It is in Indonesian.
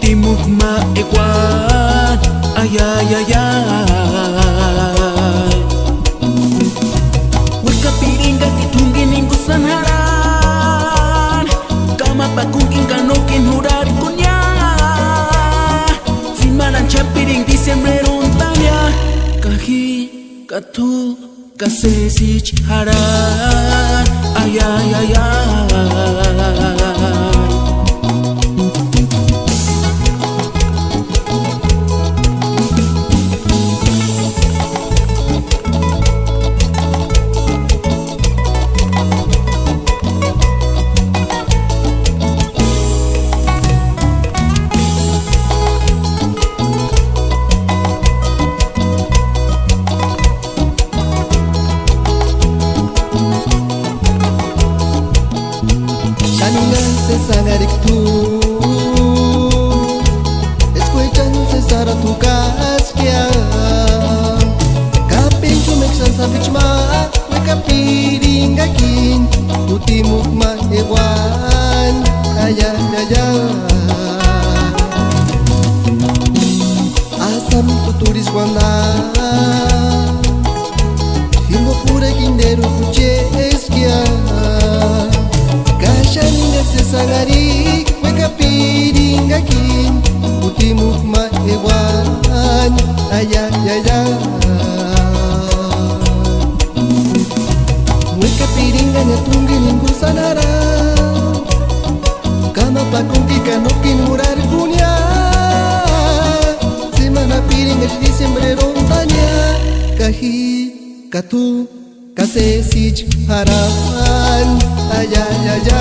Utimukma igual, ay ay ay ay. Wika piringa kitungin ingusan haran, kama pakungin kanokin hurar kunya. Simaran chapiring diciembre rontanya, kahi katu kasesich haran, ay ay ay ay. Sangarik tu escuchan cesar tu casquia kaping kumeksan sa bichma we kapiring akin utimuk ma ewan aya aya asam tuturis wanda himbo pura kinderu kucheskia sangari we kapiring akin utimuk ma ewan aya aya we kapiring anya tunggin ingku sanara kama pakungki kanokin hurar punya semana piring di diciembre rontanya kahi katu kasesich haran aya aya